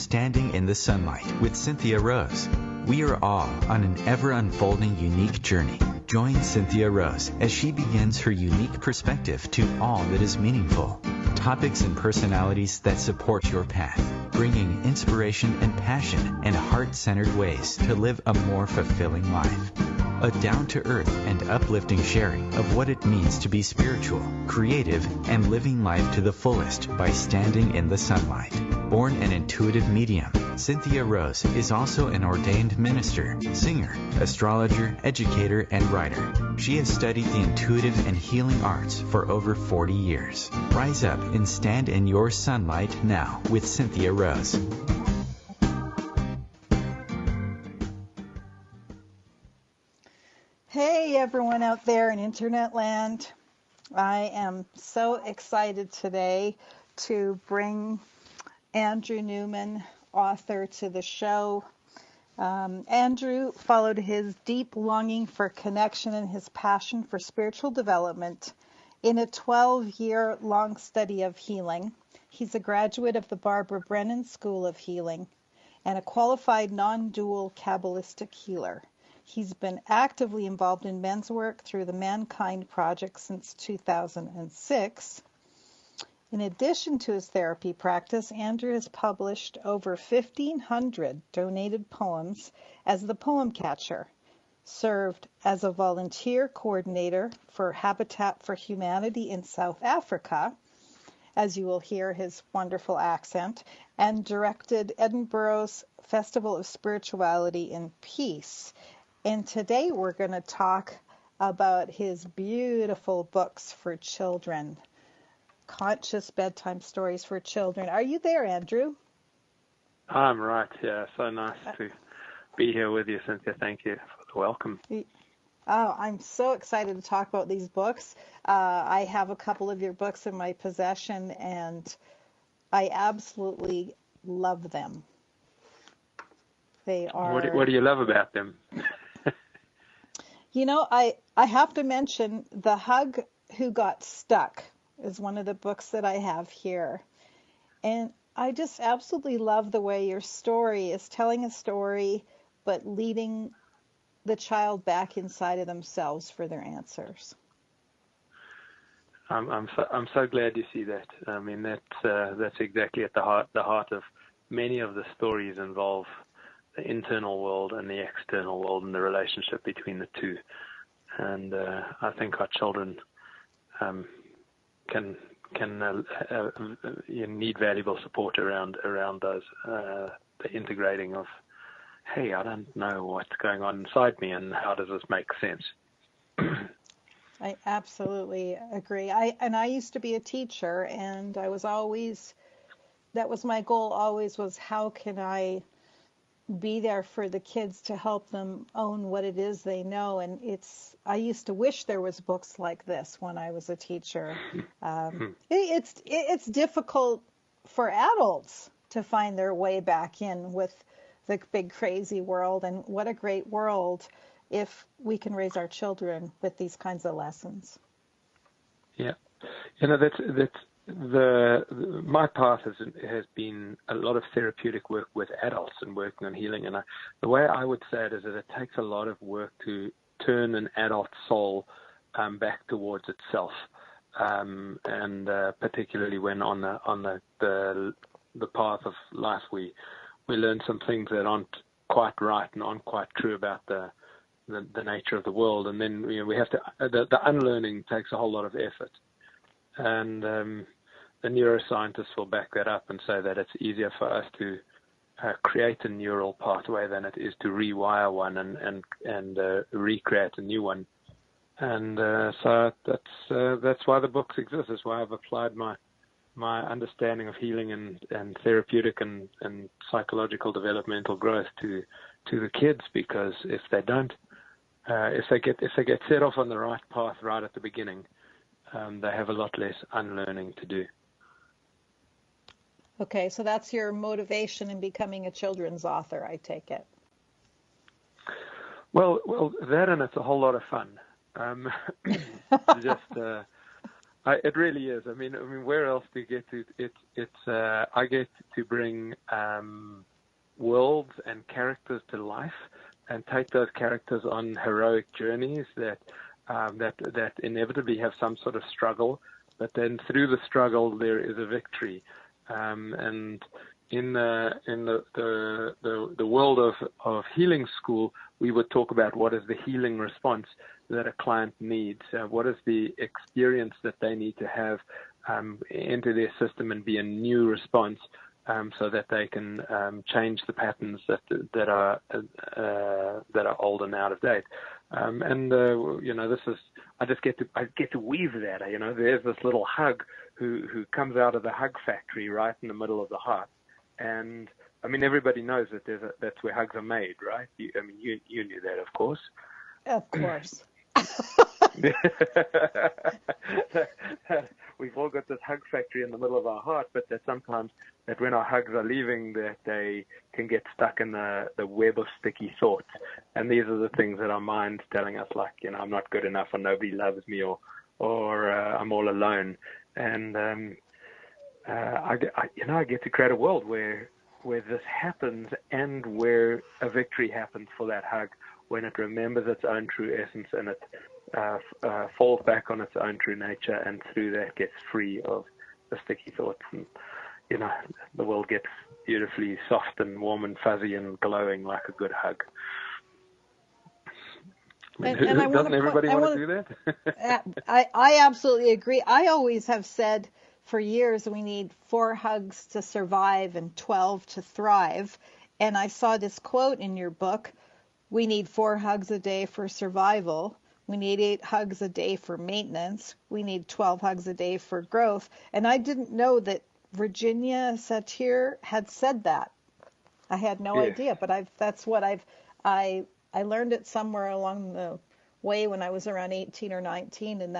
Standing in the Sunlight with Cynthia Rose. We are all on an ever-unfolding unique journey. Join Cynthia Rose as she begins her unique perspective to all that is meaningful. Topics and personalities that support your path, bringing inspiration and passion and heart-centered ways to live a more fulfilling life. A down-to-earth and uplifting sharing of what it means to be spiritual, creative, and living life to the fullest by standing in the sunlight. Born an intuitive medium, Cynthia Rose is also an ordained minister, singer, astrologer, educator, and writer. She has studied the intuitive and healing arts for over 40 years. Rise up and stand in your sunlight now with Cynthia Rose. Hey everyone out there in internet land. I am so excited today to bring Andrew Newman, author, to the show. Andrew followed his deep longing for connection and his passion for spiritual development in a 12-year-long study of healing. He's a graduate of the Barbara Brennan School of Healing and a qualified non-dual Kabbalistic healer. He's been actively involved in men's work through the Mankind Project since 2006. In addition to his therapy practice, Andrew has published over 1,500 donated poems as the poem catcher, served as a volunteer coordinator for Habitat for Humanity in South Africa, as you will hear his wonderful accent, and directed Edinburgh's Festival of Spirituality and Peace. And today we're going to talk about his beautiful books for children, Conscious Bedtime Stories for Children. Are you there, Andrew? I'm right, yeah. So nice to be here with you, Cynthia. Thank you for the welcome. Oh, I'm so excited to talk about these books. I have a couple of your books in my possession, and I absolutely love them. They are... What do you love about them? You know, I have to mention The Hug Who Got Stuck is one of the books that I have here. And I just absolutely love the way your story is telling a story, but leading the child back inside of themselves for their answers. I'm so glad you see that. I mean, that's exactly at the heart of many of the stories involve the internal world and the external world and the relationship between the two. And I think our children can need valuable support around those, the integrating of, hey, I don't know what's going on inside me and how does this make sense? I absolutely agree. I used to be a teacher, and that was my goal always, was how can I be there for the kids to help them own what it is they know. And I used to wish there was books like this when I was a teacher. It's difficult for adults to find their way back in with the big crazy world, and what a great world if we can raise our children with these kinds of lessons. Yeah, that's my path has been a lot of therapeutic work with adults and working on healing. And the way I would say it is that it takes a lot of work to turn an adult soul back towards itself, and particularly when on the path of life we learn some things that aren't quite right and aren't quite true about the nature of the world, and then we have to the unlearning takes a whole lot of effort, and the neuroscientists will back that up and say that it's easier for us to create a neural pathway than it is to rewire one and recreate a new one. And so that's why the books exist. That's why I've applied my understanding of healing and therapeutic and psychological developmental growth to the kids, because if they don't, if they get set off on the right path right at the beginning, they have a lot less unlearning to do. Okay, so that's your motivation in becoming a children's author, I take it. Well, that, and it's a whole lot of fun. It really is. I mean, where else do you get to? I get to bring worlds and characters to life, and take those characters on heroic journeys that inevitably have some sort of struggle, but then through the struggle there is a victory. And in the world of healing school, we would talk about what is the healing response that a client needs. What is the experience that they need to have into their system and be a new response, so that they can change the patterns that are old and out of date. This is I get to weave that. There's this little hug who comes out of the hug factory right in the middle of the heart, and I mean everybody knows that that's where hugs are made, right? You knew that, of course. Of course. We've all got this hug factory in the middle of our heart, but that sometimes that when our hugs are leaving, that they can get stuck in the web of sticky thoughts. And these are the things that our mind's telling us, like, I'm not good enough, or nobody loves me, or I'm all alone. And I get to create a world where this happens, and where a victory happens for that hug, when it remembers its own true essence, and it falls back on its own true nature, and through that gets free of the sticky thoughts, and the world gets beautifully soft and warm and fuzzy and glowing like a good hug. Doesn't everybody want to do that? I absolutely agree. I always have said for years we need 4 hugs to survive and 12 to thrive. And I saw this quote in your book: we need 4 hugs a day for survival. We need 8 hugs a day for maintenance. We need 12 hugs a day for growth. And I didn't know that Virginia Satir had said that. I had no idea, but that's what I learned it somewhere along the way when I was around 18 or 19, and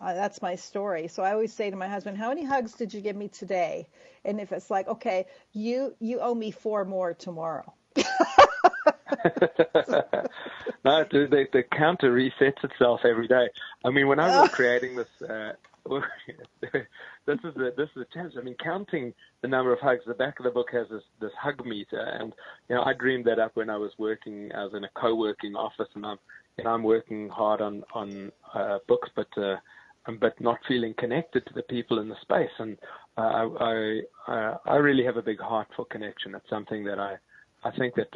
that's my story. So I always say to my husband, how many hugs did you give me today? And if it's like, okay, you owe me 4 more tomorrow. No, the counter resets itself every day. I mean, when I was creating this, this is the challenge. I mean, counting the number of hugs. The back of the book has this hug meter, and I dreamed that up when I was working. I was in a co-working office, and I'm working hard on books, but not feeling connected to the people in the space. And I really have a big heart for connection. It's something that I think that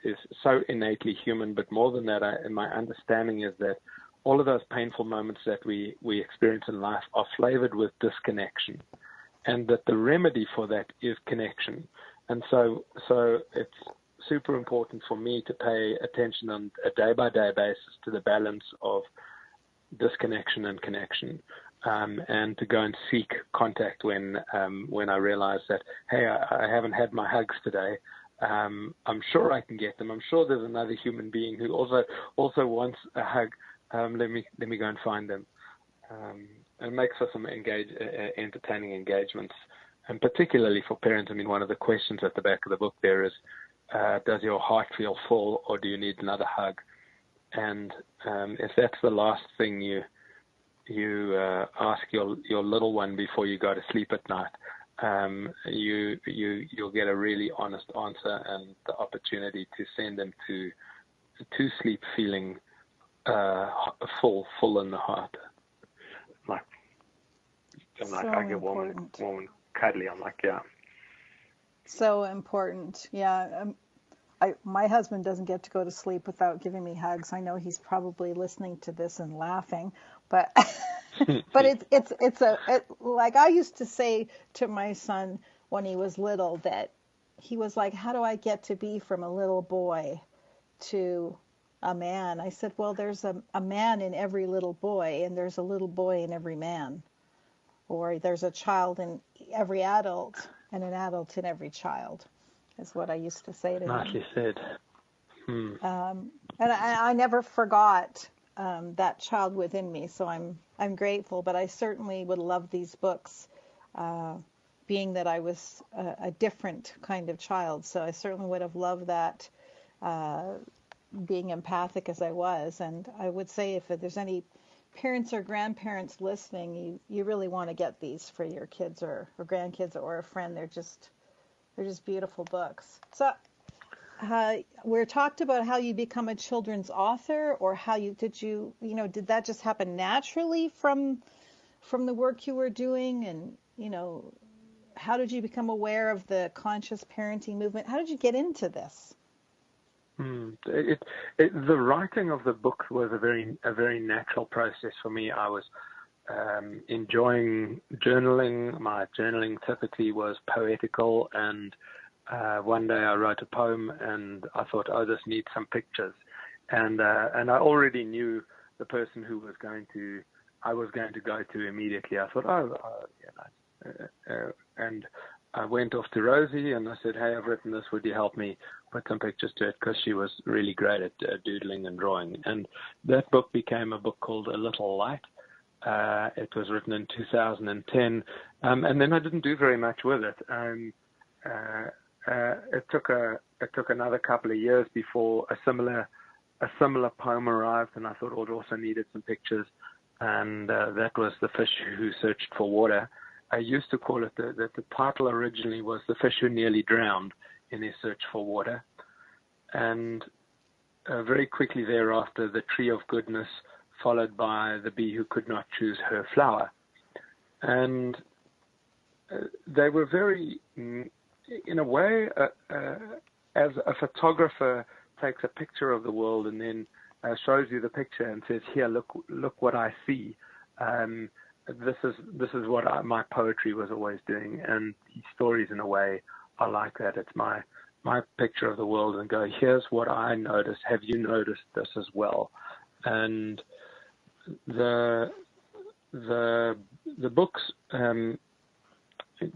is so innately human, but more than that, my understanding is that all of those painful moments that we experience in life are flavored with disconnection, and that the remedy for that is connection. And so it's super important for me to pay attention on a day-by-day basis to the balance of disconnection and connection, and to go and seek contact when I realize that, hey, I haven't had my hugs today. I'm sure I can get them. I'm sure there's another human being who also wants a hug. Let me go and find them. And make for some entertaining engagements, and particularly for parents. I mean, one of the questions at the back of the book there is, does your heart feel full, or do you need another hug? And if that's the last thing you ask your little one before you go to sleep at night, you'll get a really honest answer, and the opportunity to send them to sleep feeling full in the heart. I get warm and cuddly. I'm like, yeah. So important, yeah. My husband doesn't get to go to sleep without giving me hugs. I know he's probably listening to this and laughing, but it's like I used to say to my son when he was little, that he was like, how do I get to be from a little boy to a man? I said, well, there's a man in every little boy, and there's a little boy in every man, or there's a child in every adult and an adult in every child, is what I used to say to him. Nicely said. And I never forgot that child within me, so I'm grateful. But I certainly would love these books, being that I was a different kind of child. So I certainly would have loved that, being empathic as I was. And I would say, if there's any parents or grandparents listening, you really want to get these for your kids or grandkids or a friend. They're just beautiful books. So we're talked about how you become a children's author, or how did that just happen naturally from the work you were doing? And, how did you become aware of the conscious parenting movement? How did you get into this? The writing of the book was a very natural process for me. I was enjoying journaling. My journaling typically was poetical, and one day I wrote a poem, and I thought, oh, this needs some pictures, and I already knew the person who I was going to go to immediately. I thought, and I went off to Rosie and I said, hey, I've written this. Would you help me put some pictures to it? Because she was really great at doodling and drawing. And that book became a book called A Little Light. It was written in 2010. And then I didn't do very much with it. It took another couple of years before a similar poem arrived, and I thought it also needed some pictures. And that was The Fish Who Searched for Water. I used to call it that the title originally was The Fish Who Nearly Drowned in His Search for Water. And very quickly thereafter, The Tree of Goodness, followed by The Bee Who Could Not Choose Her Flower. And they were very, in a way, as a photographer takes a picture of the world and then shows you the picture and says, here, look what I see. This is what my poetry was always doing, and these stories, in a way, are like that. It's my picture of the world, and go, here's what I noticed. Have you noticed this as well? And the books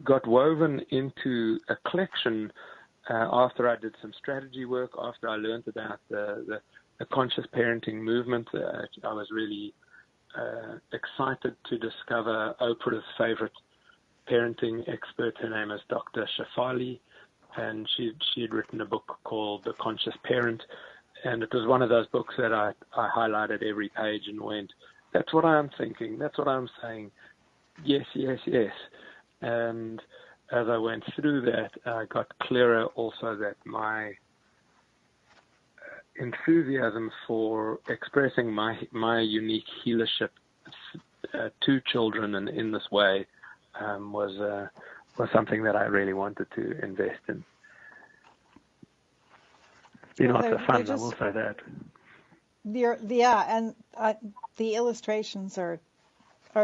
got woven into a collection after I did some strategy work, after I learned about the conscious parenting movement. I was really excited to discover Oprah's favorite parenting expert. Her name is Dr. Shafali, and she had written a book called The Conscious Parent, and it was one of those books that I highlighted every page and went, that's what I'm thinking, that's what I'm saying, yes, yes, yes. And as I went through that, I got clearer also that my enthusiasm for expressing my unique healership to children and in this way was something that I really wanted to invest in. Lots of fun, I will say that. And the illustrations are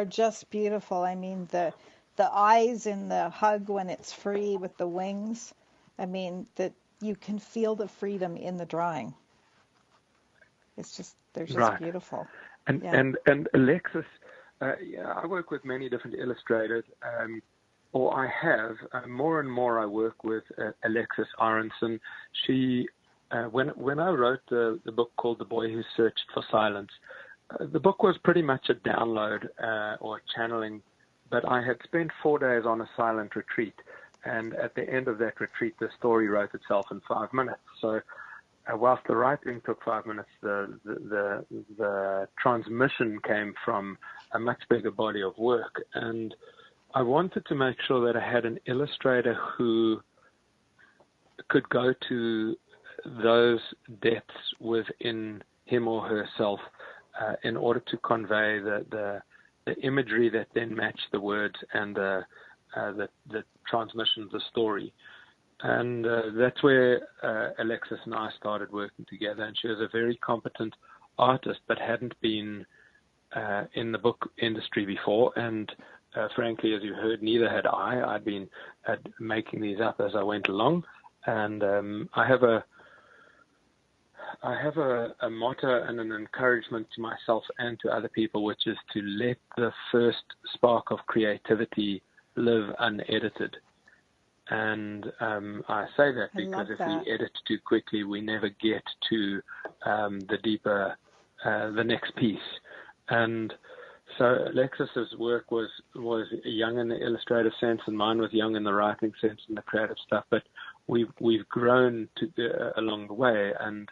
just beautiful. I mean, the eyes in the hug when it's free with the wings. I mean, that you can feel the freedom in the drawing. They're just right. Beautiful. And Alexis, I work with many different illustrators, or I have. More and more I work with Alexis Aronson. She, when I wrote the book called The Boy Who Searched for Silence, the book was pretty much a download or channeling, but I had spent 4 days on a silent retreat, and at the end of that retreat, the story wrote itself in 5 minutes. So whilst the writing took 5 minutes, the transmission came from a much bigger body of work. And I wanted to make sure that I had an illustrator who could go to those depths within him or herself in order to convey the imagery that then matched the words and the transmission of the story. And that's where Alexis and I started working together. And she was a very competent artist, but hadn't been in the book industry before. And frankly, as you heard, neither had I. I'd been making these up as I went along. And I have a motto and an encouragement to myself and to other people, which is to let the first spark of creativity live unedited. And I say that because if we edit too quickly, we never get to the deeper, the next piece. And so Alexis's work was young in the illustrative sense, and mine was young in the writing sense and the creative stuff. But we've grown along the way, and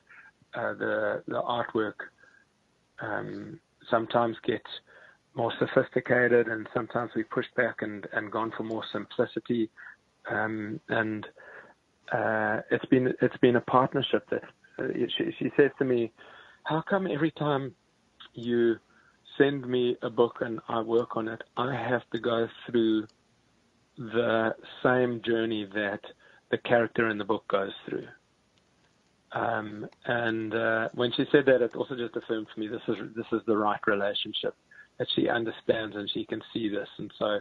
the artwork sometimes get more sophisticated, and sometimes we pushed back and gone for more simplicity. It's been a partnership that she says to me, how come every time you send me a book and I work on it, I have to go through the same journey that the character in the book goes through? When she said that, it also just affirmed for me this is the right relationship, that she understands and she can see this. And so,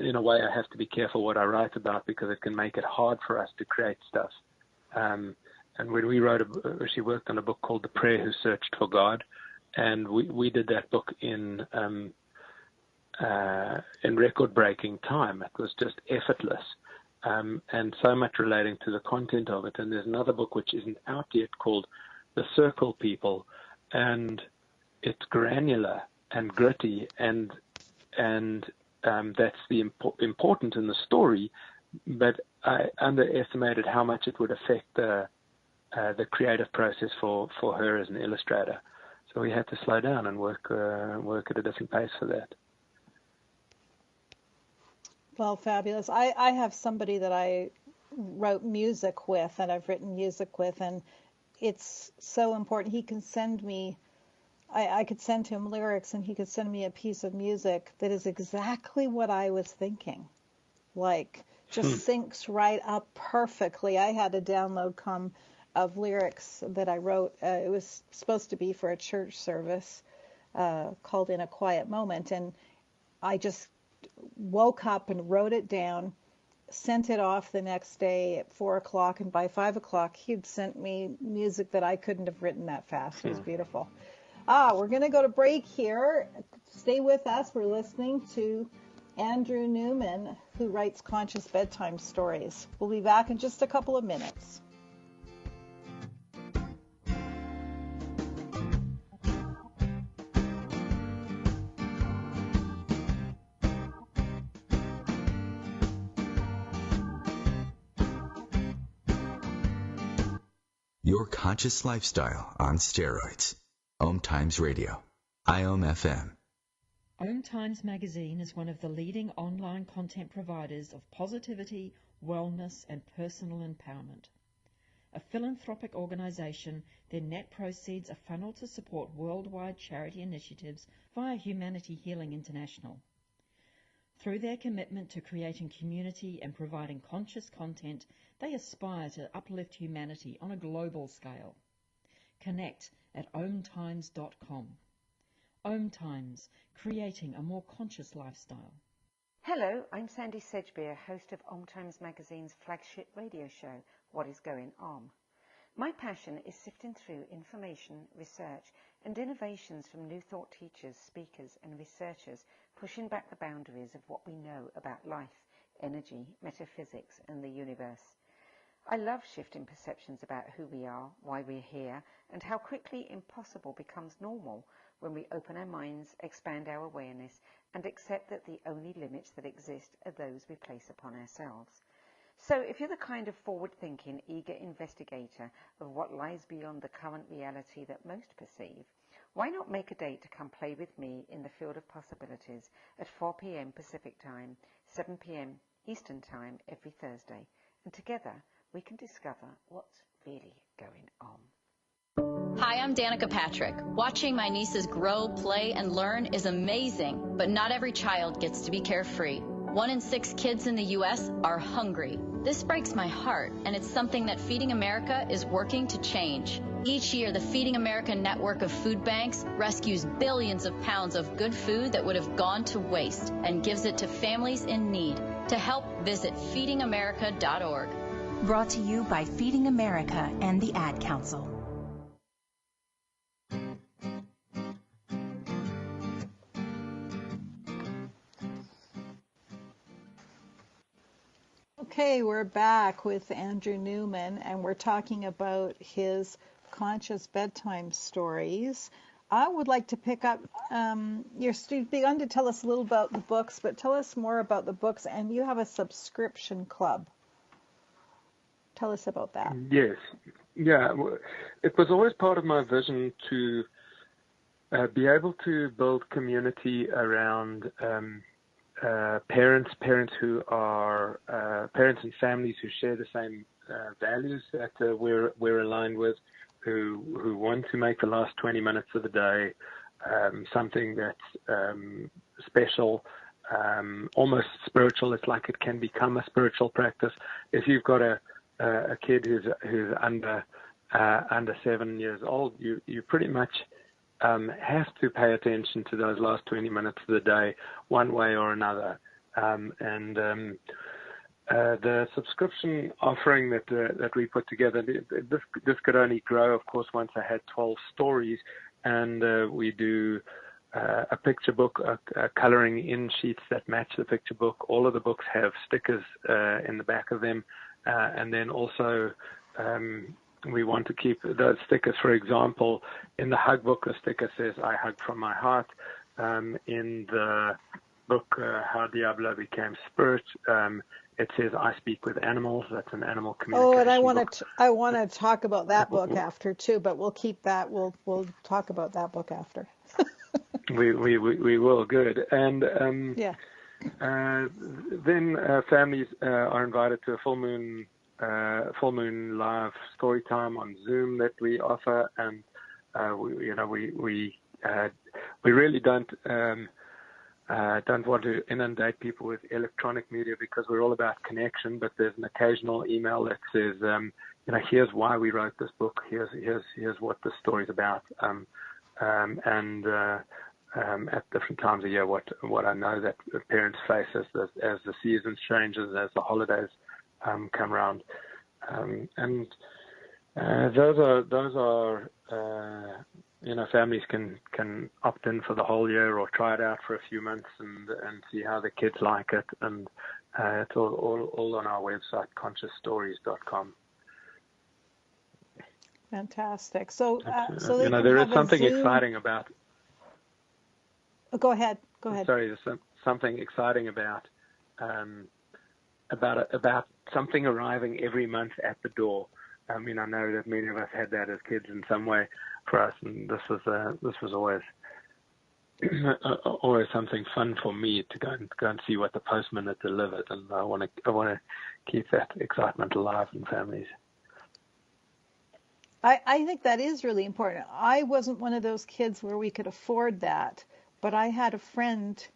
in a way, I have to be careful what I write about, because it can make it hard for us to create stuff. And when we she worked on a book called The Prayer Who Searched for God, and we did that book in record-breaking time. It was just effortless. And so much relating to the content of it. And there's another book which isn't out yet called The Circle People, and it's granular and gritty, and that's the important in the story. But I underestimated how much it would affect the creative process for her as an illustrator. So we had to slow down and work at a different pace for that. Well, fabulous. I have somebody that I wrote music with, and I've written music with, and it's so important. He can send me, I could send him lyrics, and he could send me a piece of music that is exactly what I was thinking. Like, just syncs right up perfectly. I had a download come of lyrics that I wrote. It was supposed to be for a church service called In a Quiet Moment, and I just woke up and wrote it down, sent it off the next day at 4 o'clock, and by 5 o'clock he'd sent me music that I couldn't have written that fast. It was beautiful. We're going to go to break here. Stay with us. We're listening to Andrew Newman, who writes Conscious Bedtime Stories. We'll be back in just a couple of minutes. Your conscious lifestyle on steroids. OMTimes Radio. IOM FM. OMTimes magazine is one of the leading online content providers of positivity, wellness, and personal empowerment. A philanthropic organization, their net proceeds are funneled to support worldwide charity initiatives via Humanity Healing International. Through their commitment to creating community and providing conscious content, they aspire to uplift humanity on a global scale. Connect at omtimes.com. OMTimes, creating a more conscious lifestyle. Hello, I'm Sandy Sedgbeer, host of OMTimes magazine's flagship radio show, What is Going On? My passion is sifting through information, research, and innovations from new thought teachers, speakers, and researchers, pushing back the boundaries of what we know about life, energy, metaphysics, and the universe. I love shifting perceptions about who we are, why we're here, and how quickly impossible becomes normal when we open our minds, expand our awareness, and accept that the only limits that exist are those we place upon ourselves. So if you're the kind of forward-thinking, eager investigator of what lies beyond the current reality that most perceive, why not make a date to come play with me in the field of possibilities at 4 p.m. Pacific Time, 7 p.m. Eastern Time every Thursday, and together we can discover what's really going on. Hi, I'm Danica Patrick. Watching my nieces grow, play, and learn is amazing, but not every child gets to be carefree. 1 in 6 kids in the U.S. are hungry. This breaks my heart, and it's something that Feeding America is working to change. Each year, the Feeding America network of food banks rescues billions of pounds of good food that would have gone to waste and gives it to families in need. To help, visit feedingamerica.org. Brought to you by Feeding America and the Ad Council. Okay, we're back with Andrew Newman, and we're talking about his Conscious Bedtime Stories. I would like to pick up, you've begun to tell us a little about the books, but tell us more about the books, and you have a subscription club. Tell us about that. Yes. Yeah, it was always part of my vision to be able to build community around parents who are parents and families who share the same values that we're aligned with, who want to make the last 20 minutes of the day something that's special, almost spiritual. It's like it can become a spiritual practice. If you've got a kid who's under 7 years old, you pretty much have to pay attention to those last 20 minutes of the day, one way or another. The subscription offering that we put together, this could only grow, of course, once I had 12 stories, and we do a picture book, coloring in sheets that match the picture book. All of the books have stickers in the back of them, and then also we want to keep those stickers. For example, in the hug book, the sticker says, "I hug from my heart." In the book, How Diablo Became Spirit, it says, "I speak with animals." That's an animal communication Oh, and I book. want to talk about that book after too, but we'll keep that. We'll talk about that book after. We will. Good. And yeah. Then families are invited to a full moon live story time on Zoom that we offer, and we really don't want to inundate people with electronic media because we're all about connection. But there's an occasional email that says, here's why we wrote this book. Here's what the story's about. At different times of year, what I know that parents face as the seasons changes, as the holidays come around, those are families can opt in for the whole year or try it out for a few months and see how the kids like it, and it's all on our website, consciousstories.com. Fantastic. So there is something exciting about. Oh, go ahead. Sorry, there's something exciting about something arriving every month at the door. I know that many of us had that as kids in some way for us, and this was always something fun for me to go and see what the postman had delivered, and I want to keep that excitement alive in families. I think that is really important. I wasn't one of those kids where we could afford that, but I had a friend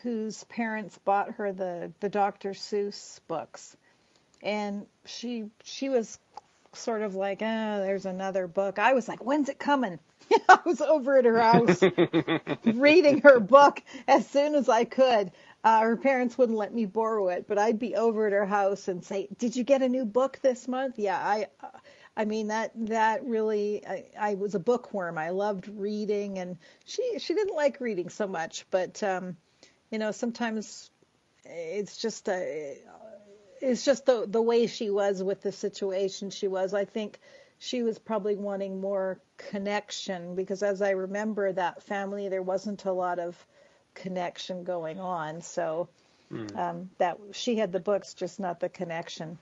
whose parents bought her the Dr. Seuss books, and she was sort of like, there's another book. I was like, when's it coming? I was over at her house reading her book as soon as I could. Her parents wouldn't let me borrow it, but I'd be over at her house and say, "Did you get a new book this month?" Yeah, I mean that really. I was a bookworm. I loved reading, and she didn't like reading so much, but sometimes it's just the way she was with the situation she was. I think she was probably wanting more connection, because as I remember that family, there wasn't a lot of connection going on. So that she had the books, just not the connection.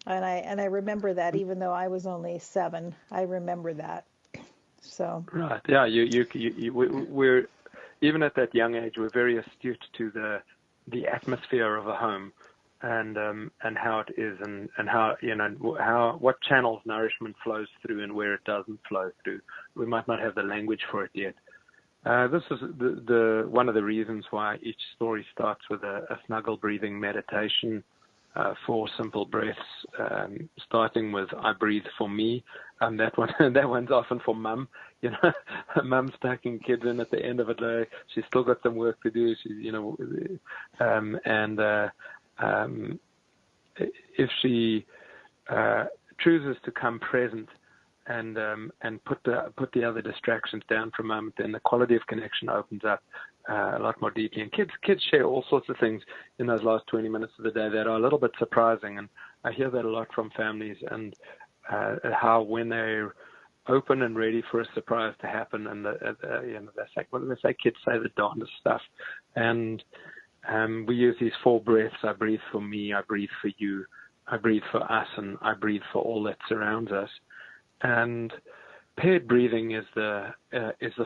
And I remember that, even though I was only 7, I remember that. So right, yeah, we're even at that young age, we're very astute to the atmosphere of a home, and how it is, and how what channels nourishment flows through and where it doesn't flow through. We might not have the language for it yet. This is the one of the reasons why each story starts with a snuggle breathing meditation, 4 simple breaths, starting with "I breathe for me." That one's often for mum. Mum's packing kids in at the end of a day. She's still got some work to do. If she chooses to come present and put the other distractions down for a moment, then the quality of connection opens up a lot more deeply. And kids share all sorts of things in those last 20 minutes of the day that are a little bit surprising, and I hear that a lot from families, and how when they're open and ready for a surprise to happen, and they say kids say the darndest stuff, and we use these 4 breaths. I breathe for me, I breathe for you, I breathe for us, and I breathe for all that surrounds us. And paired breathing is the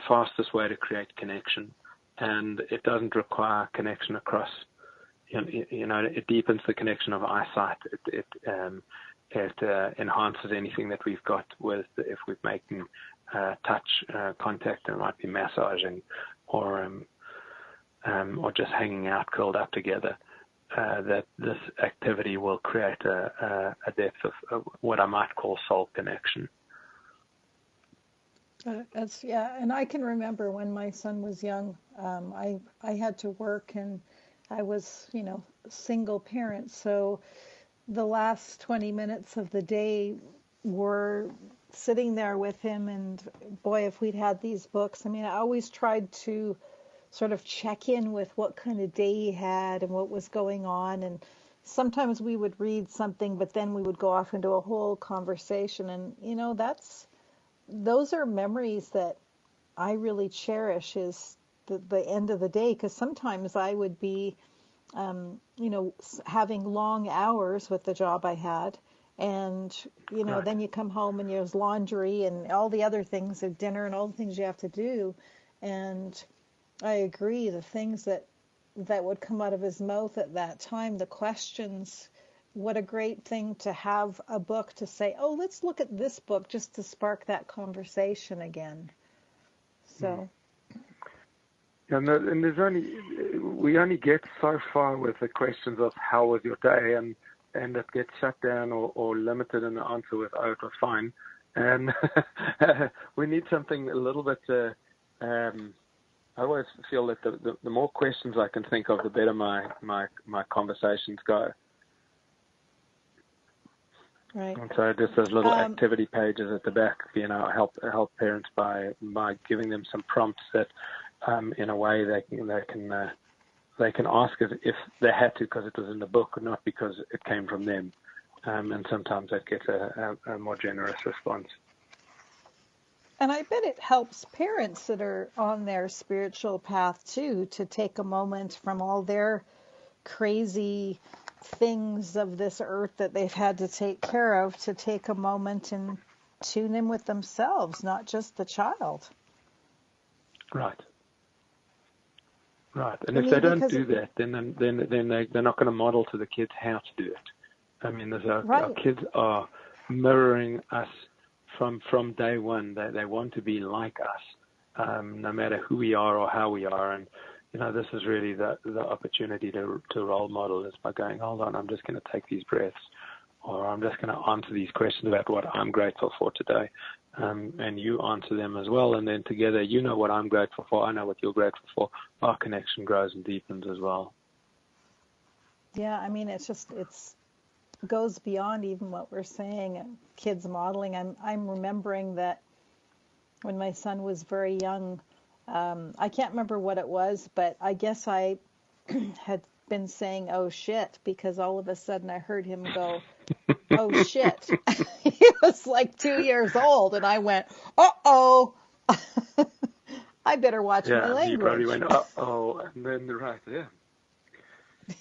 fastest way to create connection, and it doesn't require connection across. It deepens the connection of eyesight. It enhances anything that we've got with if we're making touch contact. It might be massaging or just hanging out, curled up together. That this activity will create a depth of what I might call soul connection. And I can remember when my son was young, I had to work, and I was, single parent. So the last 20 minutes of the day were sitting there with him. And boy, if we'd had these books, I always tried to sort of check in with what kind of day he had and what was going on. And sometimes we would read something, but then we would go off into a whole conversation. And, those are memories that I really cherish, is the end of the day, because sometimes I would be, having long hours with the job I had. And, Right. Then you come home and there's laundry and all the other things, of dinner and all the things you have to do. And I agree, the things that would come out of his mouth at that time, the questions, what a great thing to have a book to say, oh, let's look at this book, just to spark that conversation again. So. And we only get so far with the questions of how was your day, and it gets shut down or limited in the answer with, oh, it was fine. And we need something a little bit, I always feel that the more questions I can think of, the better my conversations go. Right. And so just those little activity pages at the back, help parents by giving them some prompts that, in a way, they can ask it if they had to because it was in the book, not because it came from them. And sometimes that gets a more generous response. And I bet it helps parents that are on their spiritual path too, to take a moment from all their crazy things of this earth that they've had to take care of, to take a moment and tune in with themselves, not just the child. Right. And if they don't do that, then they're not going to model to the kids how to do it. Our kids are mirroring us from day one. They want to be like us, no matter who we are or how we are. And this is really the opportunity to role model, is by going, hold on, I'm just going to take these breaths, or I'm just going to answer these questions about what I'm grateful for today. And you answer them as well. And then together, what I'm grateful for, I know what you're grateful for. Our connection grows and deepens as well. Yeah, it goes beyond even what we're saying, kids modeling. I'm remembering that when my son was very young, I can't remember what it was, but I guess I had been saying, oh, shit, because all of a sudden I heard him go, oh, shit. He was like 2 years old, and I went, uh-oh. I better watch my language. Yeah, you probably went, uh-oh, and then right, yeah.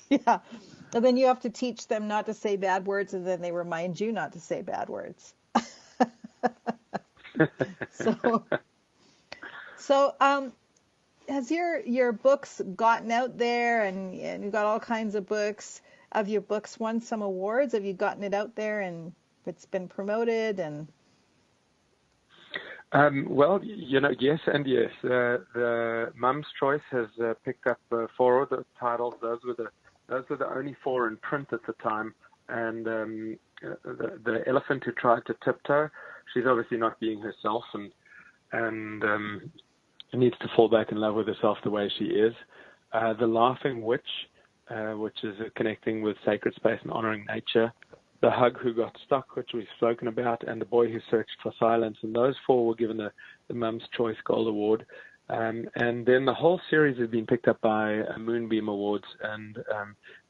Yeah, and then you have to teach them not to say bad words, and then they remind you not to say bad words. So, has your books gotten out there, and you've got all kinds of books? Have your books won some awards? Have you gotten it out there and it's been promoted? And well, yes and yes. The Mum's Choice has picked up 4 of the titles. Those were the only 4 in print at the time. And the Elephant Who Tried to Tiptoe, she's obviously not being herself, and needs to fall back in love with herself the way she is. The Laughing Witch, which is connecting with sacred space and honoring nature. The Hug Who Got Stuck, which we've spoken about, and The Boy Who Searched for Silence. And those 4 were given the Mum's Choice Gold Award. And then the whole series has been picked up by Moonbeam Awards and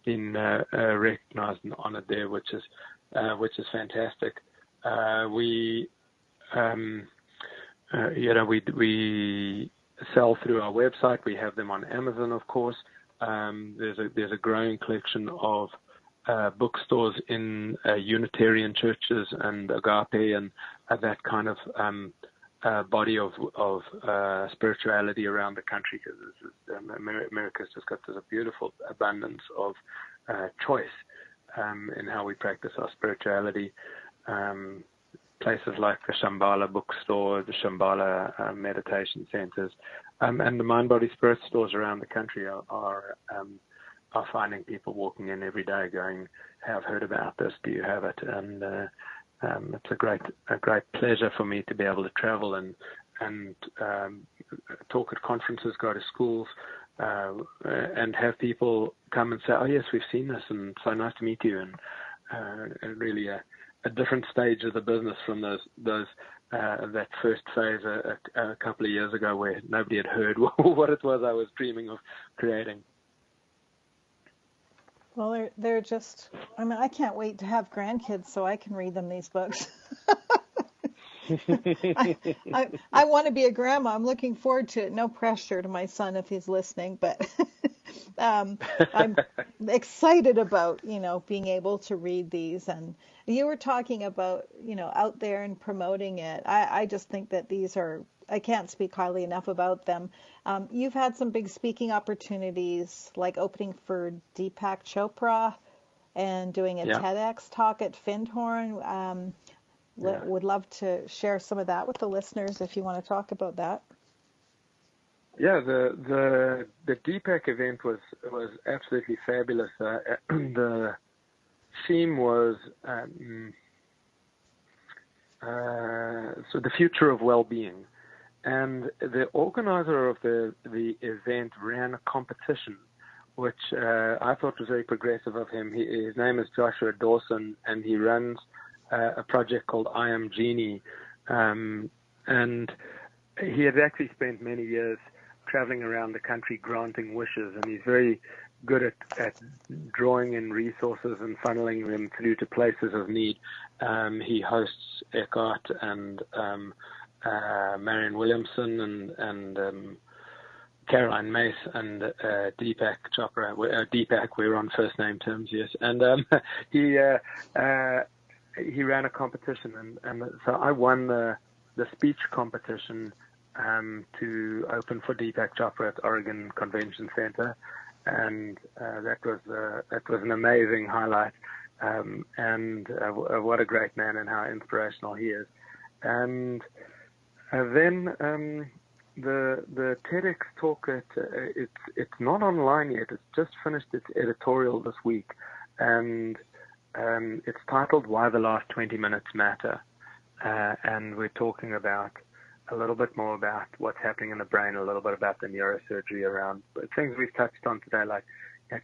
been recognized and honored there, which is fantastic. We sell through our website. We have them on Amazon, of course. There's a growing collection of bookstores in Unitarian churches and Agape and that kind of body of spirituality around the country, because America's just got this beautiful abundance of choice in how we practice our spirituality. Places like the Shambhala bookstore, the Shambhala meditation centers, and the Mind Body Spirit stores around the country are finding people walking in every day going, "Hey, I've heard about this. Do you have it?" And it's a great pleasure for me to be able to travel and talk at conferences, go to schools, and have people come and say, "Oh yes, we've seen this, and so nice to meet you." And really a different stage of the business from that first phase a couple of years ago, where nobody had heard what it was I was dreaming of creating. Well, they're just, I mean, I can't wait to have grandkids so I can read them these books. I want to be a grandma. I'm looking forward to it. No pressure to my son if he's listening, but I'm excited about, being able to read these. And you were talking about, out there and promoting it. I just think that these are, I can't speak highly enough about them. You've had some big speaking opportunities, like opening for Deepak Chopra and doing a TEDx talk at Findhorn. Would love to share some of that with the listeners if you want to talk about that. Yeah, the Deepak event was absolutely fabulous. The theme was so the future of well-being, and the organizer of the event ran a competition, which I thought was very progressive of him. His name is Joshua Dawson, and he runs a project called I Am Genie, and he had actually spent many years traveling around the country granting wishes, and he's very good at drawing in resources and funneling them through to places of need. He hosts Eckhart and Marianne Williamson and Caroline Mace and Deepak Chopra. Deepak, we're on first name terms, yes. And he ran a competition, and so I won the speech competition to open for Deepak Chopra at Oregon Convention Center, and that was an amazing highlight, and what a great man and how inspirational he is. And then the TEDx talk, it's not online yet. It's just finished its editorial this week, and it's titled "Why the Last 20 Minutes Matter," and we're talking about a little bit more about what's happening in the brain, a little bit about the neurosurgery around things we've touched on today, like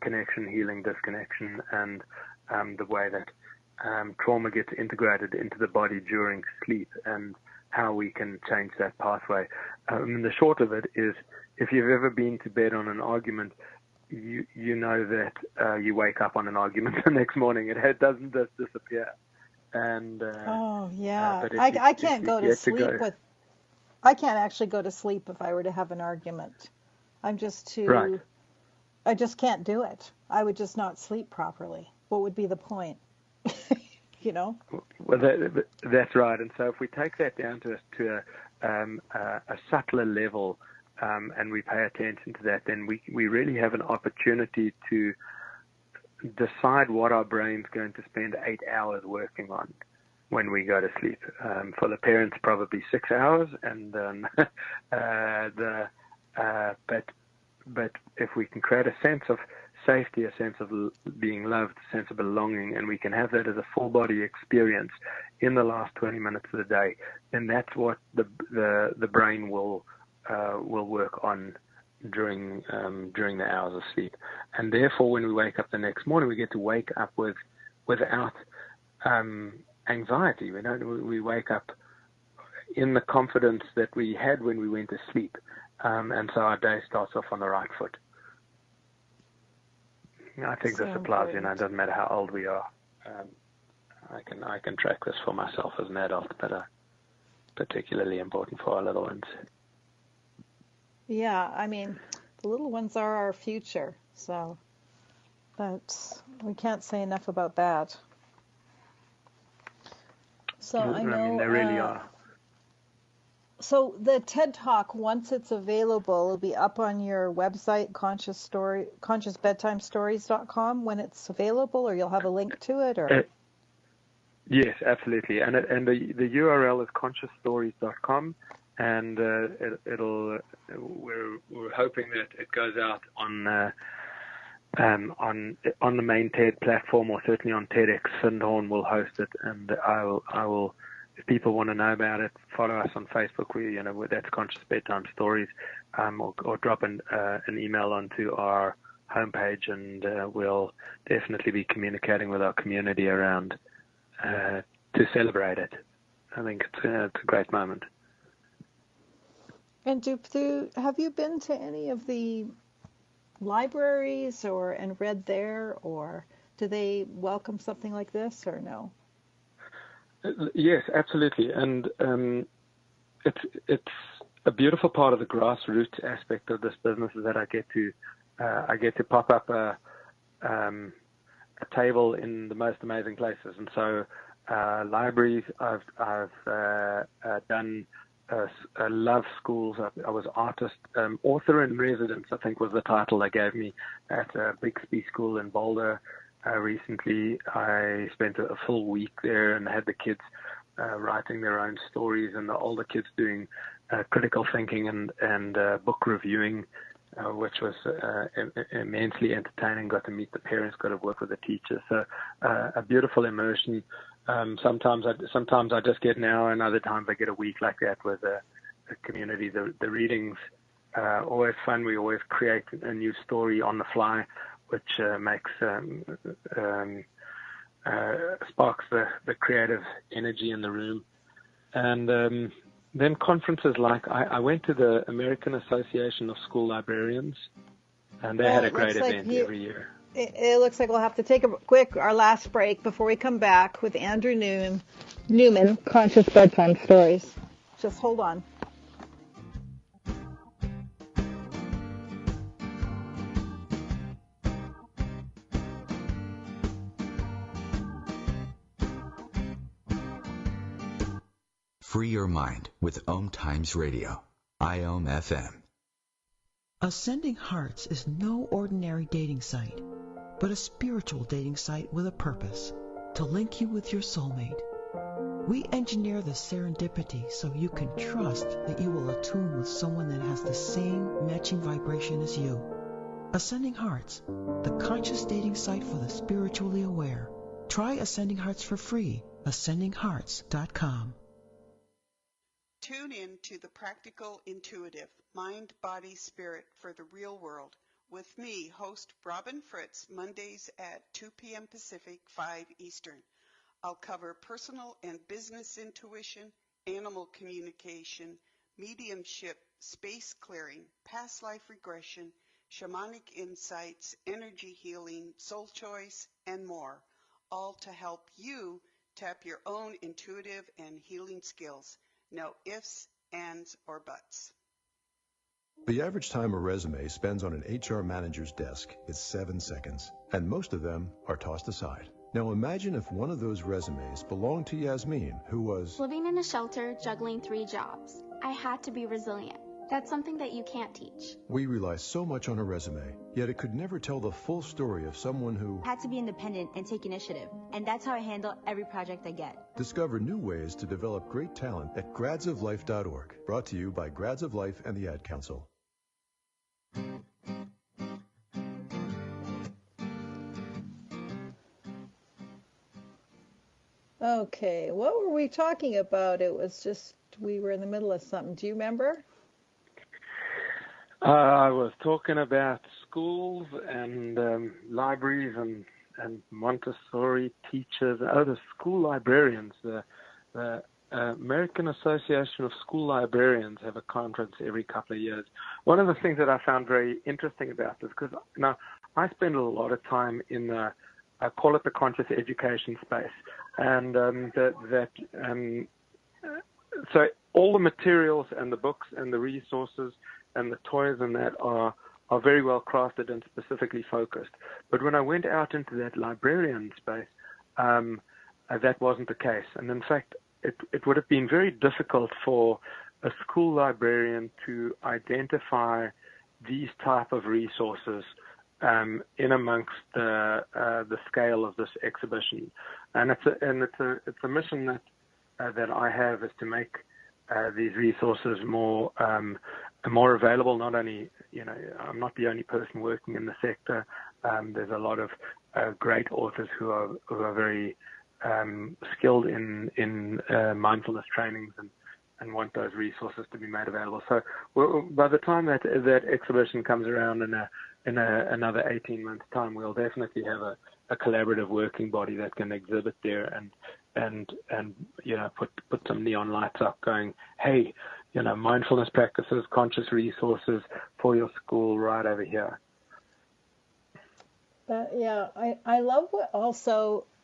connection, healing, disconnection, and the way that trauma gets integrated into the body during sleep, and how we can change that pathway. The short of it is, if you've ever been to bed on an argument, you know that you wake up on an argument the next morning. It doesn't just disappear. And I can't go to sleep I can't actually go to sleep if I were to have an argument. I'm just too. Right. I just can't do it. I would just not sleep properly. What would be the point? Well, that's right. And so if we take that down to a subtler level, and we pay attention to that, then we really have an opportunity to decide what our brain's going to spend 8 hours working on when we go to sleep. For the parents, probably 6 hours, and but if we can create a sense of safety, a sense of being loved, a sense of belonging, and we can have that as a full body experience in the last 20 minutes of the day, then that's what the brain will work on during the hours of sleep. And therefore, when we wake up the next morning, we get to wake up without anxiety. We wake up in the confidence that we had when we went to sleep, and so our day starts off on the right foot. I think this applies. It doesn't matter how old we are. I can track this for myself as an adult, but particularly important for our little ones. Yeah, I mean, the little ones are our future, so we can't say enough about that. So I know they really are. So the TED Talk, once it's available, it'll be up on your website, consciousbedtimestories.com when it's available, or you'll have a link to it, or? Yes, absolutely. And the URL is consciousstories.com, and we're hoping that it goes out on the main TED platform, or certainly on TEDx. Findhorn will host it, and I will. If people want to know about it, follow us on Facebook. That's Conscious Bedtime Stories, or drop an email onto our homepage, and we'll definitely be communicating with our community around to celebrate it. I think it's a great moment. And have you been to any of the libraries and read there, or do they welcome something like this, or no? Yes, absolutely, and it's a beautiful part of the grassroots aspect of this business is that I get to pop up a table in the most amazing places, and so libraries. I've done love schools. I was author in residence, I think was the title they gave me at Bixby School in Boulder. Recently, I spent a full week there and had the kids writing their own stories, and the older kids doing critical thinking and book reviewing, which was immensely entertaining. Got to meet the parents, got to work with the teachers. So a beautiful immersion. Sometimes I just get an hour, and other times I get a week like that with the community. The readings always fun. We always create a new story on the fly, which makes sparks the creative energy in the room. And then conferences like I went to the American Association of School Librarians, and they had a great event every year. It looks like we'll have to take our last break before we come back with Andrew Newman, Conscious Bedtime Stories. Just hold on. Free your mind with OMTimes Radio, IOM FM. Ascending Hearts is no ordinary dating site, but a spiritual dating site with a purpose, to link you with your soulmate. We engineer the serendipity so you can trust that you will attune with someone that has the same matching vibration as you. Ascending Hearts, the conscious dating site for the spiritually aware. Try Ascending Hearts for free, ascendinghearts.com. Tune in to the Practical Intuitive, Mind, Body, Spirit for the Real World with me, host Robin Fritz, Mondays at 2 p.m. Pacific, 5 Eastern. I'll cover personal and business intuition, animal communication, mediumship, space clearing, past life regression, shamanic insights, energy healing, soul choice, and more, all to help you tap your own intuitive and healing skills. No ifs, ands, or buts. The average time a resume spends on an HR manager's desk is 7 seconds, and most of them are tossed aside. Now imagine if one of those resumes belonged to Yasmin, who was living in a shelter, juggling 3 jobs. I had to be resilient. That's something that you can't teach. We rely so much on a resume, yet it could never tell the full story of someone who had to be independent and take initiative. And that's how I handle every project I get. Discover new ways to develop great talent at gradsoflife.org. Brought to you by Grads of Life and the Ad Council. Okay, what were we talking about? It was just, we were in the middle of something. Do you remember? I was talking about schools and libraries and Montessori teachers. The school librarians. The American Association of School Librarians have a conference every couple of years. One of the things that I found very interesting about this, because now I spend a lot of time in the, I call it the conscious education space, and so all the materials and the books and the resources and the toys and that are very well crafted and specifically focused. But when I went out into that librarian space, that wasn't the case. And in fact, it would have been very difficult for a school librarian to identify these type of resources in amongst the scale of this exhibition, and it's a mission that I have, is to make these resources more available. Not only, I'm not the only person working in the sector. There's a lot of great authors who are very skilled in mindfulness trainings and want those resources to be made available. So by the time that exhibition comes around in another 18 months' time, we'll definitely have a collaborative working body that can exhibit there and put some neon lights up going, hey, mindfulness practices, conscious resources for your school right over here. I love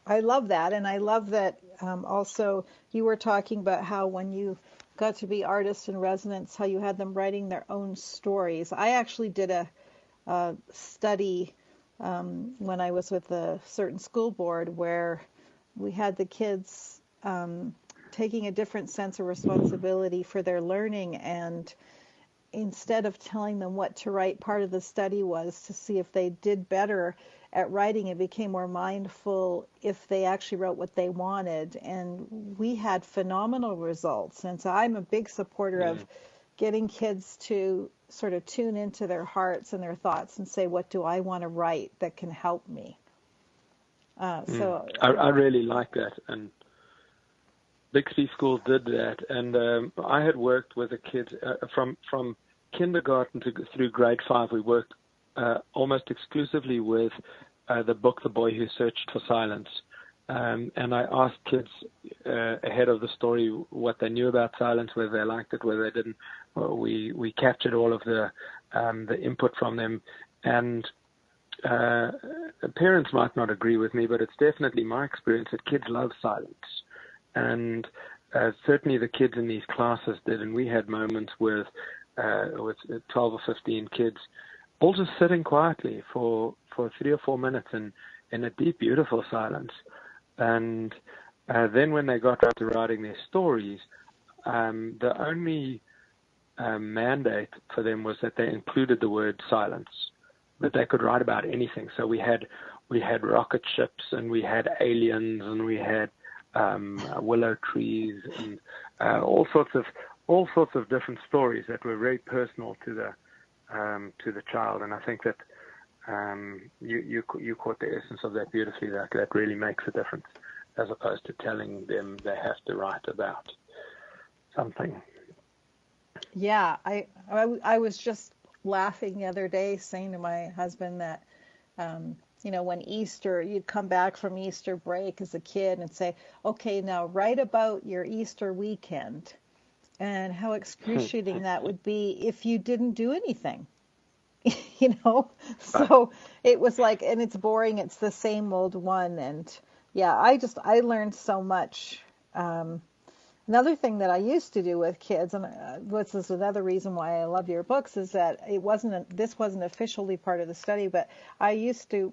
I love that, and I love that also you were talking about how when you got to be artists in residence, how you had them writing their own stories. I actually did a study when I was with a certain school board where we had the kids taking a different sense of responsibility for their learning, and instead of telling them what to write, part of the study was to see if they did better at writing and became more mindful if they actually wrote what they wanted. And we had phenomenal results. And so I'm a big supporter of getting kids to sort of tune into their hearts and their thoughts and say, what do I want to write that can help me? So I really like that. And Bixby School did that. And I had worked with the kids from kindergarten through grade 5. We worked almost exclusively with the book The Boy Who Searched for Silence. And I asked kids ahead of the story what they knew about silence, whether they liked it, whether they didn't. We captured all of the input from them. And parents might not agree with me, but it's definitely my experience that kids love silence. And certainly the kids in these classes did. And we had moments with 12 or 15 kids all just sitting quietly for 3 or 4 minutes in a deep, beautiful silence. And then when they got around to writing their stories, the only mandate for them was that they included the word silence, that they could write about anything. So we had rocket ships, and we had aliens, and we had willow trees, and all sorts of different stories that were very personal to the child. And I think that you caught the essence of that beautifully. That really makes a difference, as opposed to telling them they have to write about something. Yeah, I was just laughing the other day, saying to my husband that when Easter, you'd come back from Easter break as a kid and say, okay, now write about your Easter weekend and how excruciating that would be if you didn't do anything. So it was like, and it's boring, it's the same old one. And yeah, I learned so much. Another thing that I used to do with kids, and this is another reason why I love your books, is that this wasn't officially part of the study, but I used to,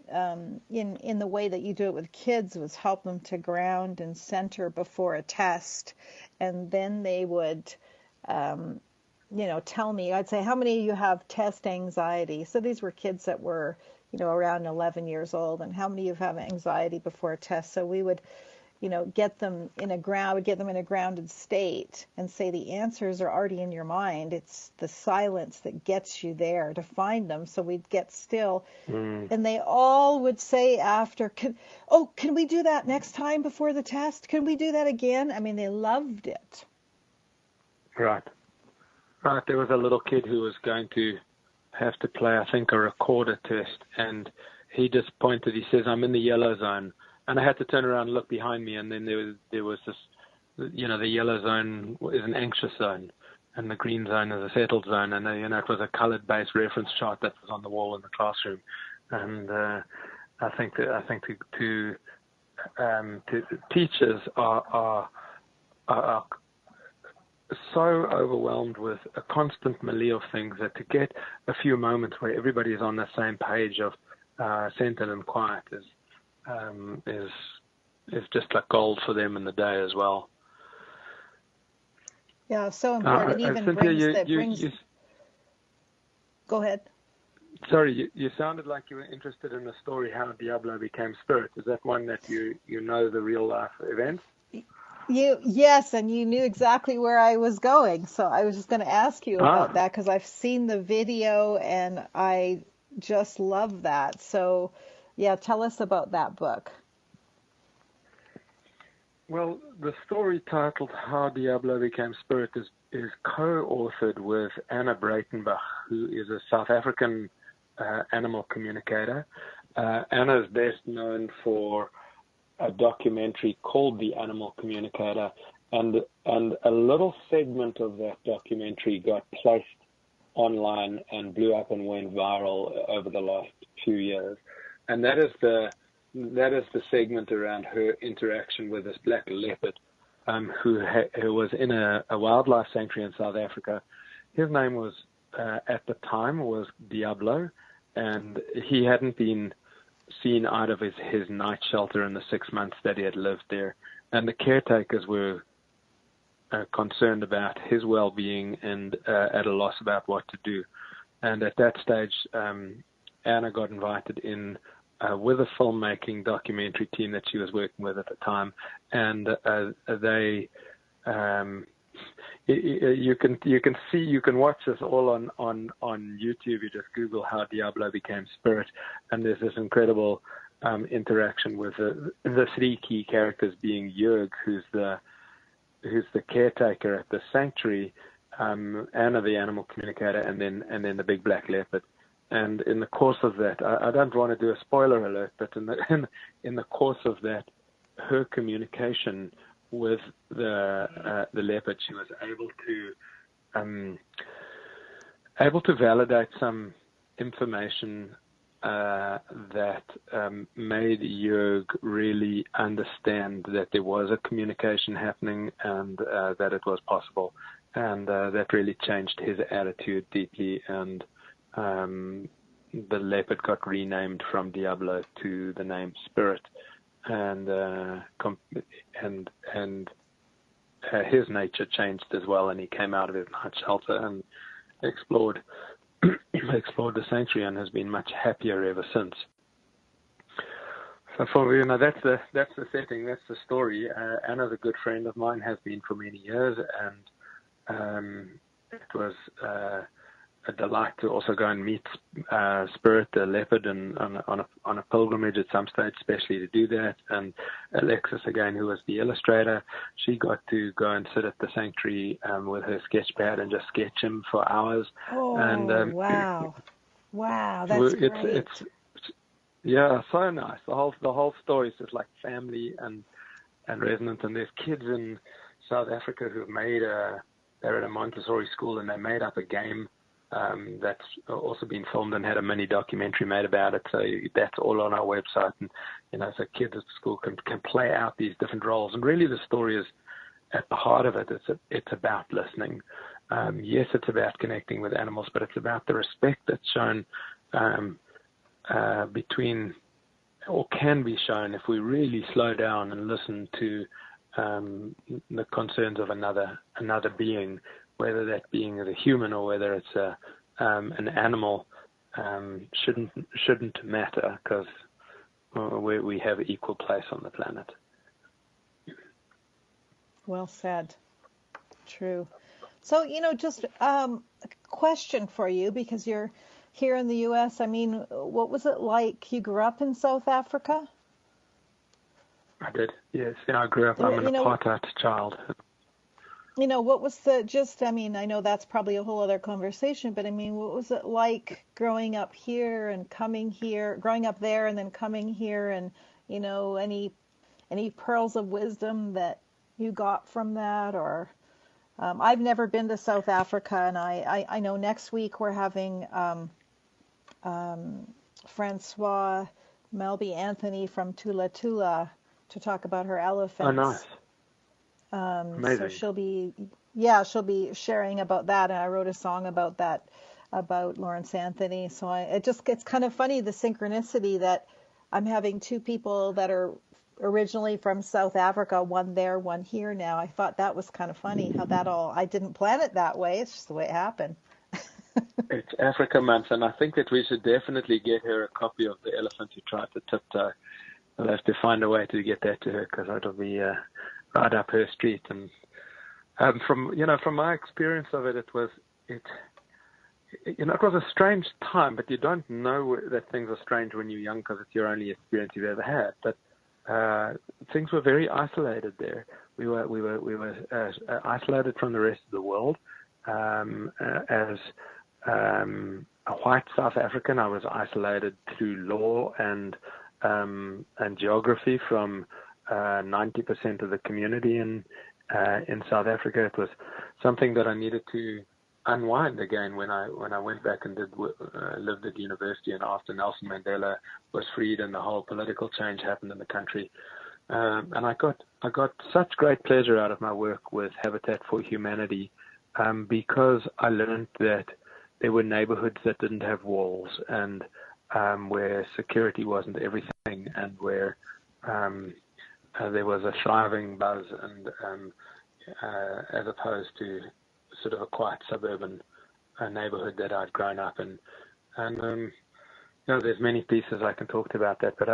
in the way that you do it with kids, was help them to ground and center before a test, and then they would tell me, I'd say, how many of you have test anxiety? So these were kids that were, around 11 years old, and how many of you have anxiety before a test? So we would, get them in a grounded state and say the answers are already in your mind. It's the silence that gets you there to find them. So we'd get still. And they all would say after, can we do that next time before the test? Can we do that again? I mean, they loved it. Right. There was a little kid who was going to have to play, I think, a recorder test, and he just pointed. He says, "I'm in the yellow zone," and I had to turn around and look behind me, and then there was this, the yellow zone is an anxious zone, and the green zone is a settled zone, and it was a colored-based reference chart that was on the wall in the classroom, and I think teachers are so overwhelmed with a constant melee of things that to get a few moments where everybody is on the same page of centered and quiet is just like gold for them in the day as well. Yeah, so important. It even Cynthia, Go ahead. Sorry, you sounded like you were interested in the story how Diablo became spirit. Is that one that you know the real life events? Yes, and you knew exactly where I was going. So I was just going to ask you about that because I've seen the video and I just love that. So, yeah, tell us about that book. Well, the story titled How Diablo Became Spirit is co-authored with Anna Breitenbach, who is a South African animal communicator. Anna is best known for a documentary called The Animal Communicator, and a little segment of that documentary got placed online and blew up and went viral over the last few years. And that is the segment around her interaction with this black leopard, who was in a wildlife sanctuary in South Africa. His name was at the time was Diablo, and he hadn't been seen out of his night shelter in the 6 months that he had lived there. And the caretakers were concerned about his well-being and at a loss about what to do. And at that stage, Anna got invited in with a filmmaking documentary team that she was working with at the time. And they... You can watch this all on YouTube. You just Google How Diablo Became Spirit, and there's this incredible interaction with the three key characters, being Jörg, who's the caretaker at the sanctuary, Anna, the animal communicator, and then the big black leopard. And in the course of that, I don't want to do a spoiler alert, but in the course of that, her communication with the leopard, she was able to validate some information that made Jörg really understand that there was a communication happening and that it was possible, and that really changed his attitude deeply. And the leopard got renamed from Diablo to the name Spirit. And his nature changed as well, and he came out of his night shelter and explored the sanctuary and has been much happier ever since. So that's the setting, that's the story. Anna's a good friend of mine, has been for many years, and it was a delight to also go and meet Spirit, the leopard, and on a pilgrimage at some stage, especially to do that. And Alexis, again, who was the illustrator, she got to go and sit at the sanctuary with her sketch pad and just sketch him for hours. Oh, and, wow, that's great. Yeah, so nice. The whole story is just like family and resonant. And there's kids in South Africa who've they're at a Montessori school, and they made up a game that's also been filmed and had a mini documentary made about it. So that's all on our website, and so kids at school can play out these different roles. And really, the story is at the heart of it. It's about listening. Yes, it's about connecting with animals, but it's about the respect that's shown between, or can be shown, if we really slow down and listen to the concerns of another being, whether that being is a human or whether it's an animal, shouldn't matter, because we have an equal place on the planet. Well said. True. So, just a question for you, because you're here in the U.S. I mean, what was it like? You grew up in South Africa? I did, yes. I grew up, I'm an apartheid child. What was I know that's probably a whole other conversation, but I mean, what was it like growing up here and growing up there and then coming here, and, any pearls of wisdom that you got from that? Or, I've never been to South Africa, and I know next week we're having, Francois Melby Anthony from Tula Tula to talk about her elephants. Oh, nice. Amazing. So she'll be sharing about that, and I wrote a song about that, about Lawrence Anthony. So it's kind of funny, the synchronicity that I'm having two people that are originally from South Africa, one there, one here now. I thought that was kind of funny how that all, I didn't plan it that way. It's just the way it happened. It's Africa Month, and I think that we should definitely get her a copy of The Elephant Who Tried to Tiptoe. We'll have to find a way to get that to her, because it'll be right up her street. And from my experience of it, it was a strange time, but you don't know that things are strange when you're young, because it's your only experience you've ever had. But things were very isolated there. We were isolated from the rest of the world. As a white South African, I was isolated through law and geography from 90% of the community in South Africa. It was something that I needed to unwind again when I went back and lived at university, and after Nelson Mandela was freed and the whole political change happened in the country. And I got such great pleasure out of my work with Habitat for Humanity, because I learned that there were neighborhoods that didn't have walls, and where security wasn't everything, and where there was a thriving buzz, and as opposed to sort of a quiet suburban neighborhood that I'd grown up in. And there's many pieces I can talk about that, but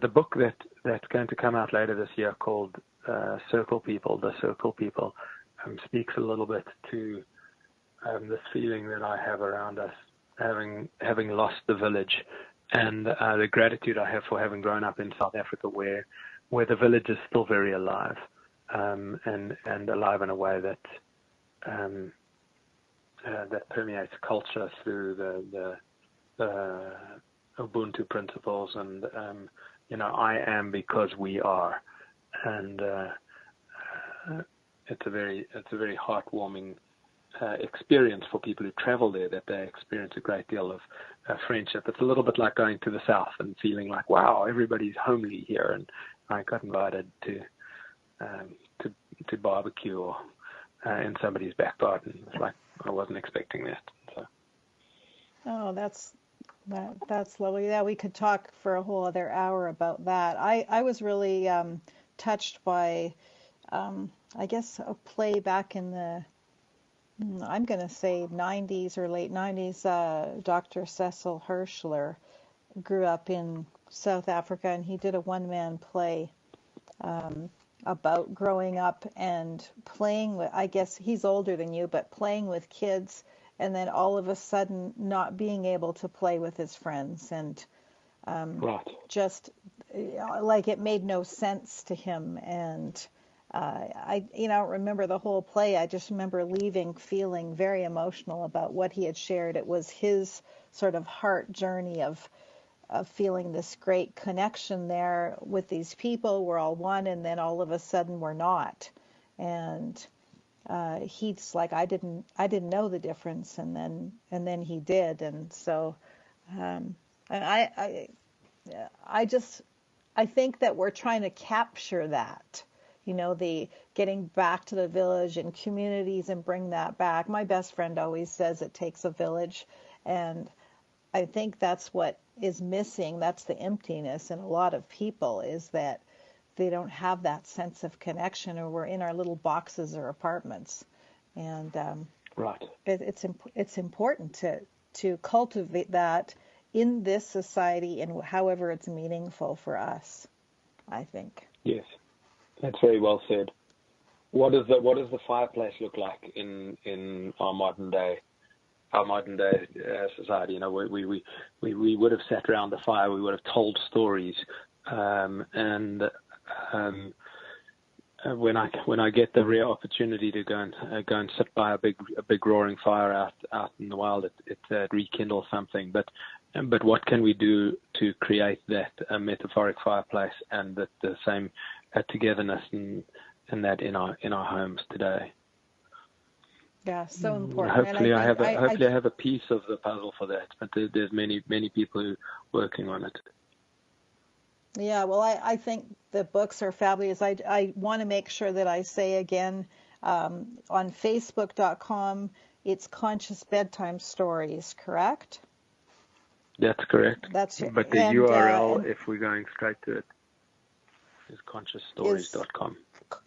the book that's going to come out later this year, called Circle People, The Circle People, speaks a little bit to this feeling that I have around us having lost the village, and the gratitude I have for having grown up in South Africa, where the village is still very alive, and alive in a way that permeates culture through the Ubuntu principles, and I am because we are, and it's a very heartwarming experience for people who travel there, that they experience a great deal of friendship. It's a little bit like going to the South and feeling like, wow, everybody's homely here, and I got invited to barbecue or in somebody's back garden. It's like I wasn't expecting that. So. Oh, that's lovely. Yeah, we could talk for a whole other hour about that. I was really touched by, I guess, a play back in the, I'm going to say 90s or late 90s. Dr. Cecil Hirschler grew up in South Africa, and he did a one-man play about growing up and playing with, I guess he's older than you, but playing with kids, and then all of a sudden not being able to play with his friends, and right. Just like it made no sense to him. And I don't remember the whole play. I just remember leaving feeling very emotional about what he had shared. It was his sort of heart journey of feeling this great connection there with these people. We're all one, and then all of a sudden we're not. And he's like, I didn't know the difference, and then he did. And so I think that we're trying to capture that, the getting back to the village and communities and bring that back. My best friend always says it takes a village, and I think that's what is missing. That's the emptiness in a lot of people, is that they don't have that sense of connection, or we're in our little boxes or apartments. And right. It's important to cultivate that in this society, and however it's meaningful for us, I think. Yes, that's very well said. What does the fireplace look like in our modern day society? We would have sat around the fire, we would have told stories, and when I get the rare opportunity to go and sit by a big roaring fire out in the wild, it rekindles something. But what can we do to create that metaphoric fireplace and the same togetherness and that in our homes today? Yeah, so important. Hopefully, I have a piece of the puzzle for that. But there's many people who are working on it. Yeah, well, I think the books are fabulous. I want to make sure that I say again, on Facebook.com, it's Conscious Bedtime Stories, correct? That's correct. That's it. But the URL, if we're going straight to it, is consciousstories.com.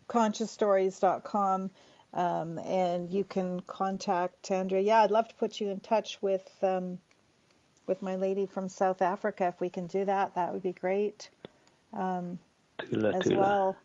Consciousstories.com. And you can contact Andrea. Yeah, I'd love to put you in touch with my lady from South Africa. If we can do that, that would be great. As well.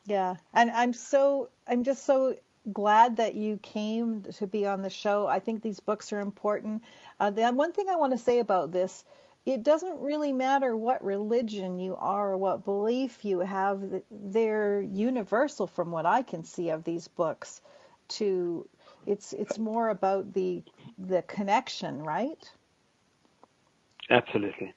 Yeah, and I'm just so glad that you came to be on the show. I think these books are important. The one thing I want to say about this, it doesn't really matter what religion you are or what belief you have. They're universal from what I can see of these books. It's more about the connection, right? Absolutely,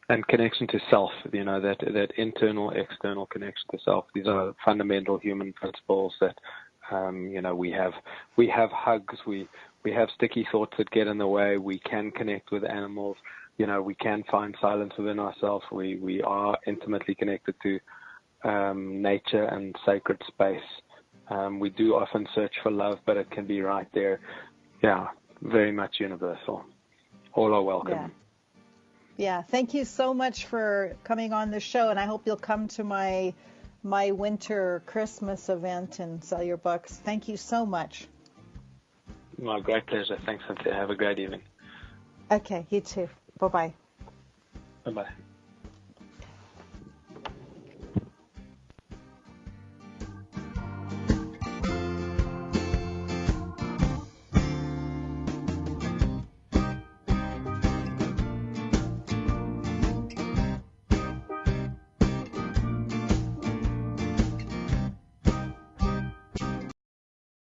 and connection to self. That internal, external connection to self. These are fundamental human principles that we have hugs. We have sticky thoughts that get in the way. We can connect with animals. We can find silence within ourselves. We are intimately connected to nature and sacred space. We do often search for love, but it can be right there. Yeah, very much universal. All are welcome. Yeah. Thank you so much for coming on the show, and I hope you'll come to my winter Christmas event and sell your books. Thank you so much. My great pleasure. Thanks, Cynthia. Have a great evening. Okay, you too. Bye-bye. Bye-bye.